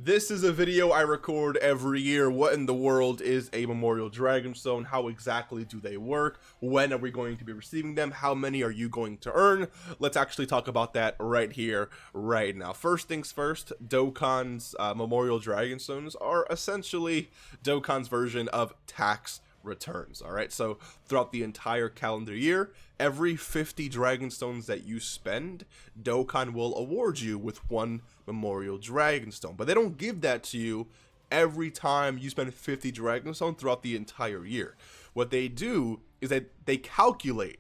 This is a video I record every year. What in the world is a Memorial Dragonstone? How exactly do they work? When are we going to be receiving them? How many are you going to earn? Let's actually talk about that right here, right now. First things first, Dokkan's Memorial Dragonstones are essentially Dokkan's version of tax returns. All right, so throughout the entire calendar year, every 50 Dragonstones that you spend, Dokkan will award you with one Memorial Dragonstone. But they don't give that to you every time you spend 50 Dragonstone throughout the entire year. What they do is that they calculate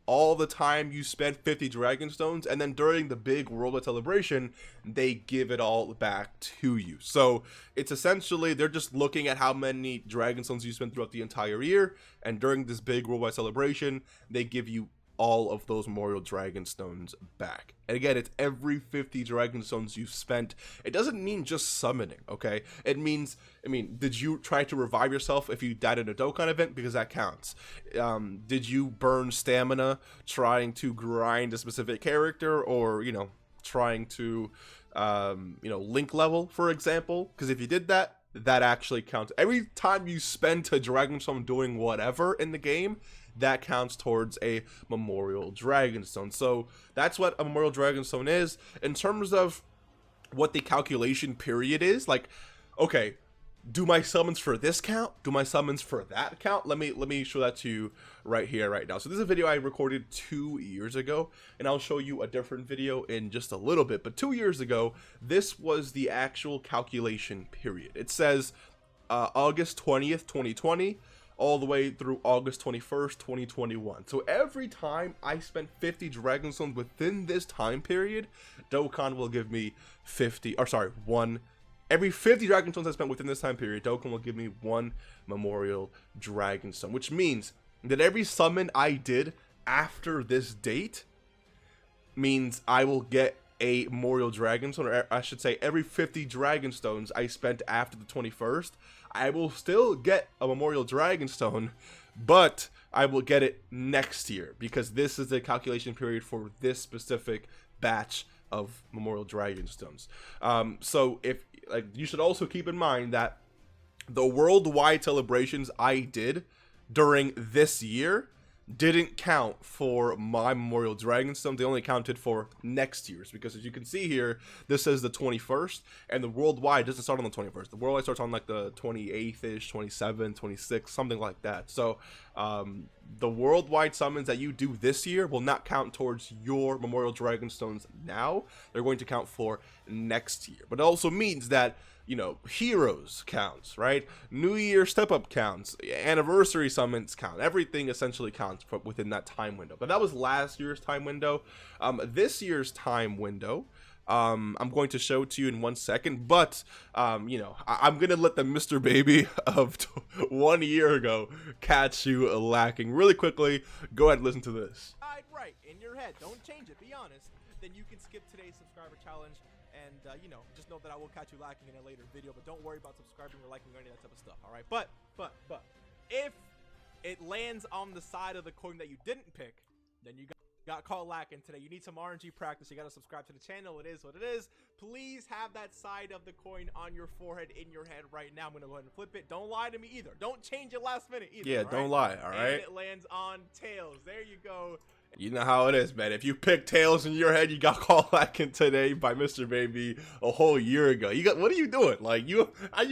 all the time you spend 50 Dragonstones, and then during the big worldwide celebration, they give it all back to you. So it's essentially, they're just looking at how many Dragonstones you spend throughout the entire year, and during this big worldwide celebration, they give you all of those Memorial Dragonstones back. And again, it's every 50 Dragonstones you've spent. It doesn't mean just summoning, okay? It means, did you try to revive yourself if you died in a Dokkan event? Because that counts. Did you burn stamina trying to grind a specific character, or, trying to, link level, for example? Because if you did that, that actually counts. Every time you spend a Dragonstone doing whatever in the game, that counts towards a Memorial Dragonstone. So that's what a Memorial Dragonstone is. In terms of what the calculation period is, like, okay, do my summons for this count? Do my summons for that count? Let me show that to you right here, right now. So this is a video I recorded 2 years ago, and I'll show you a different video in just a little bit. But 2 years ago, this was the actual calculation period. It says August 20th, 2020, all the way through August 21st, 2021. So every time I spent 50 Dragonstones within this time period, Dokkan will give me every 50 Dragonstones I spent within this time period, Dokkan will give me one Memorial Dragonstone, which means that every summon I did after this date means I will get a Memorial Dragonstone, or I should say every 50 Dragonstones I spent after the 21st, I will still get a Memorial Dragonstone, but I will get it next year, because this is the calculation period for this specific batch of Memorial Dragonstones. So you should also keep in mind that the worldwide celebrations I did during this year didn't count for my Memorial Dragonstone. They only counted for next year's, because as you can see here, this says the 21st, and the worldwide doesn't start on the 21st. The worldwide starts on like the 28th-ish, 27th, 26th, something like that. So the worldwide summons that you do this year will not count towards your Memorial Dragonstones now. They're going to count for next year. But it also means that, heroes counts, right? New Year step up counts, anniversary summons count, everything essentially counts within that time window. But that was last year's time window. This year's time window, I'm going to show to you in 1 second, but I'm gonna let the Mr. Baby of 1 year ago catch you lacking really quickly. Go ahead and listen to this. Right in your head, don't change it, be honest. Then you can skip today's subscriber challenge, and just know that I will catch you lacking in a later video. But don't worry about subscribing or liking or any of that type of stuff. All right, but if it lands on the side of the coin that you didn't pick, then you got caught lacking today. You need some RNG practice. You got to subscribe to the channel. It is what it is. Please have that side of the coin on your forehead, in your head right now. I'm going to go ahead and flip it. Don't lie to me either. Don't change it last minute either. Yeah, don't lie, all right? And it lands on tails. There you go. You know how it is, man. If you pick tails in your head, you got called lacking today by Mr. Baby a whole year ago. What are you doing? Like, you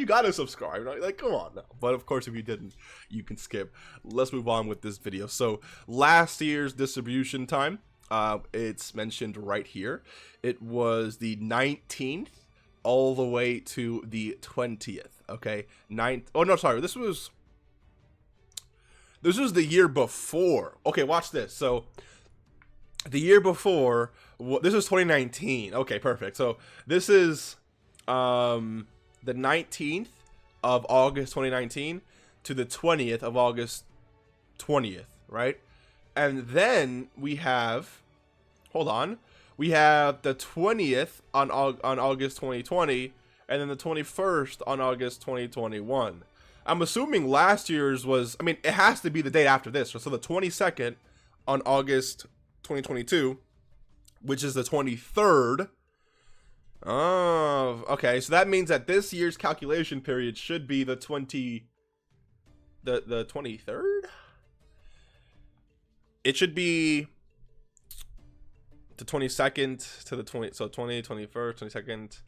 gotta subscribe. Right? Like, come on now. But of course, if you didn't, you can skip. Let's move on with this video. So last year's distribution time, it's mentioned right here. It was the 19th all the way to the 20th. Okay, this was the year before. Okay, watch this. So the year before, this was 2019. Okay, perfect. So this is the 19th of August 2019 to the 20th of August 20th, right? And then we have, we have the 20th on August 2020, and then the 21st on August 2021. I'm assuming last year's was, it has to be the date after this. So the 22nd on August 2022, which is the 23rd Oh, okay. So that means that this year's calculation period should be the 23rd. It should be the 22nd to the 20. So 20, 21st, 22nd,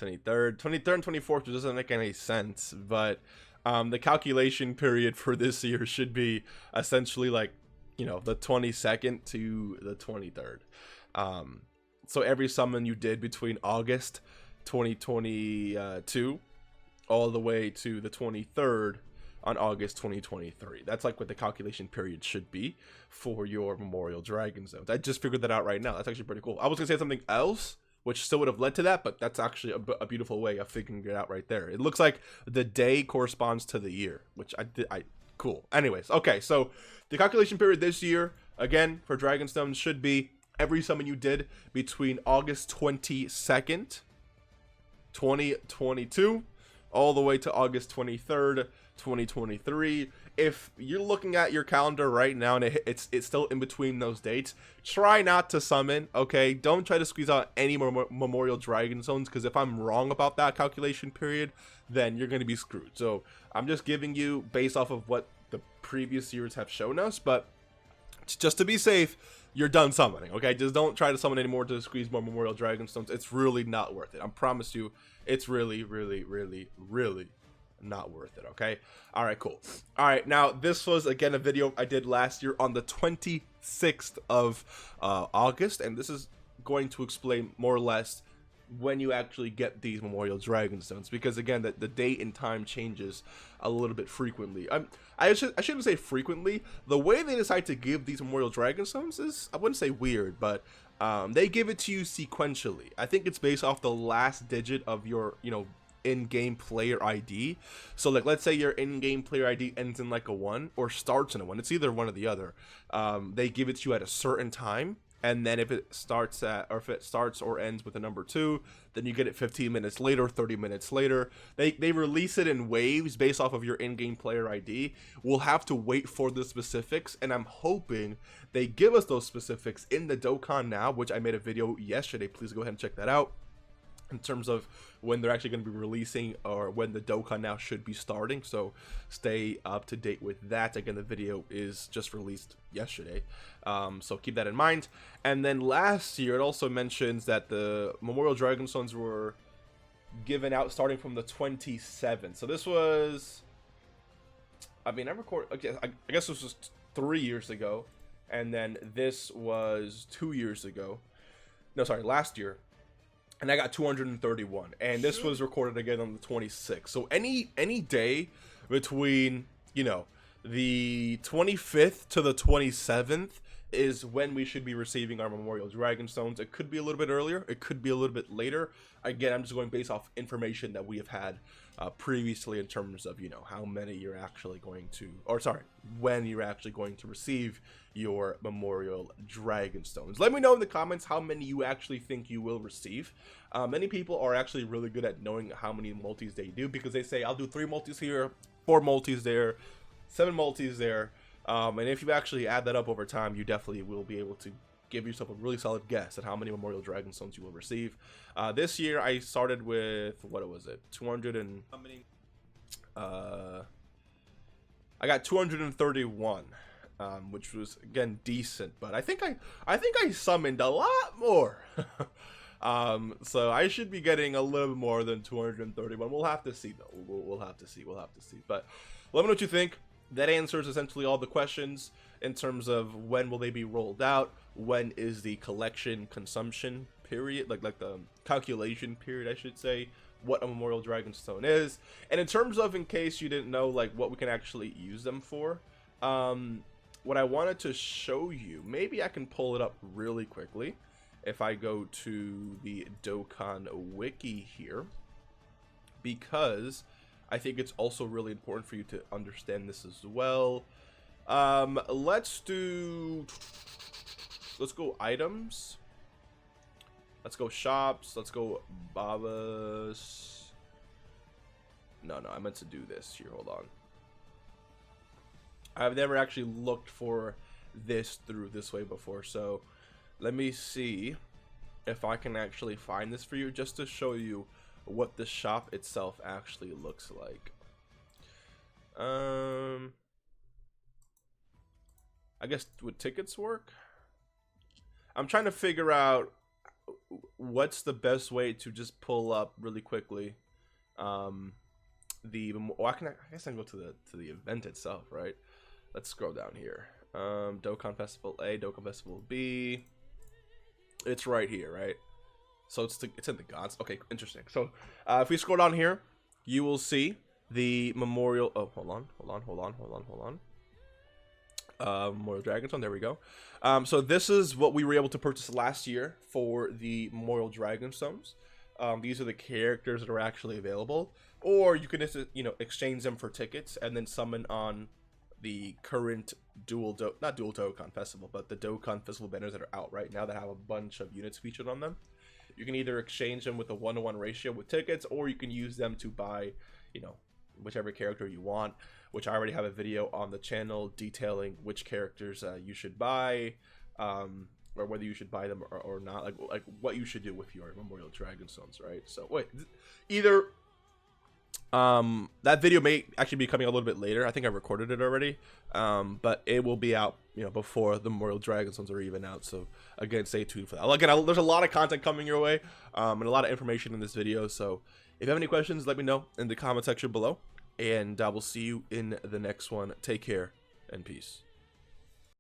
23rd, 23rd, and 24th. Which doesn't make any sense, but the calculation period for this year should be essentially like, you know, the 22nd to the 23rd. So every summon you did between August 2022 all the way to the 23rd on August 2023. That's like what the calculation period should be for your Memorial Dragon Zones. I just figured that out right now. That's actually pretty cool. I was gonna say something else, which still would have led to that, but that's actually a beautiful way of figuring it out right there. It looks like the day corresponds to the year, which cool. Anyways, okay, so the calculation period this year, again, for Dragonstones should be every summon you did between August 22nd, 2022, all the way to August 23rd, 2023. If you're looking at your calendar right now and it's still in between those dates, try not to summon, okay? Don't try to squeeze out any more Memorial Dragon Zones, because if I'm wrong about that calculation period, then you're going to be screwed. So I'm just giving you based off of what the previous years have shown us, but just to be safe, you're done summoning, okay? Just don't try to summon anymore to squeeze more Memorial Dragonstones. It's really not worth it. I promise you, it's really, really, really, really not worth it, okay? All right, cool. All right, now this was, again, a video I did last year on the 26th of August, and this is going to explain more or less when you actually get these Memorial Dragonstones, because again, the date and time changes a little bit frequently. I shouldn't say frequently. The way they decide to give these Memorial Dragonstones is, I wouldn't say weird, but they give it to you sequentially. I think it's based off the last digit of your, you know, in-game player ID. So like, let's say your in-game player ID ends in like a 1 or starts in a 1. It's either one or the other. They give it to you at a certain time. And then if it starts or ends with a number 2, then you get it 15 minutes later, 30 minutes later. They release it in waves based off of your in-game player ID. We'll have to wait for the specifics, and I'm hoping they give us those specifics in the Dokkan Now, which I made a video yesterday. Please go ahead and check that out, in terms of when they're actually going to be releasing or when the Dokkan Now should be starting. So stay up to date with that. Again, the video is just released yesterday, so keep that in mind. And then last year, it also mentions that the Memorial Dragonstones were given out starting from the 27th. So this was, I mean, I guess this was 3 years ago, and then this was 2 years ago. No, sorry, last year. And I got 231, and this was recorded again on the 26th. So any day between, you know, the 25th to the 27th is when we should be receiving our Memorial Dragonstones. It could be a little bit earlier, it could be a little bit later. Again, I'm just going based off information that we have had previously, in terms of, you know, how many you're actually going to, or sorry, when you're actually going to receive your Memorial Dragonstones. Let me know in the comments how many you actually think you will receive. Many people are actually really good at knowing how many multis they do, because they say, I'll do 3 multis here, 4 multis there, 7 multis there. And if you actually add that up over time, you definitely will be able to give yourself a really solid guess at how many Memorial Dragonstones you will receive. This year I started with, what was it, 200 and how many? I got 231, which was again decent, but I think I summoned a lot more. So I should be getting a little bit more than 231. We'll have to see though. We'll have to see. But let me know what you think. That answers essentially all the questions in terms of when will they be rolled out, when is the collection consumption period, like the calculation period, I should say, what a Memorial Dragonstone is, and in terms of, in case you didn't know, like what we can actually use them for. What I wanted to show you, maybe I can pull it up really quickly if I go to the Dokkan wiki here, because I think it's also really important for you to understand this as well. Let's go items. Let's go shops. Let's go Baba's. No, I meant to do this here. Hold on. I've never actually looked for this through this way before, so let me see if I can actually find this for you, just to show you what the shop itself actually looks like. I guess would tickets work? I'm trying to figure out what's the best way to just pull up really quickly. I guess I can go to the event itself, right? Let's scroll down here. Dokkan Festival A, Dokkan Festival B. It's right here, right? So it's in the gods. Okay, interesting. So if we scroll down here, you will see the memorial. Oh, hold on. Memorial Dragon Stone. There we go. So this is what we were able to purchase last year for the Memorial Dragon Stones. These are the characters that are actually available, or you can just, exchange them for tickets and then summon on the current not dual Dokkan Festival, but the Dokkan Festival banners that are out right now that have a bunch of units featured on them. You can either exchange them with a 1-to-1 ratio with tickets, or you can use them to buy, whichever character you want, which I already have a video on the channel detailing which characters you should buy, or whether you should buy them or not, like what you should do with your Memorial Dragon Stones, right? So wait, either that video may actually be coming a little bit later. I think I recorded it already, but it will be out, before the Memorial Dragon Stones are even out. So again, stay tuned for that. Again, there's a lot of content coming your way, and a lot of information in this video. So if you have any questions, let me know in the comment section below, and I will see you in the next one. Take care and peace.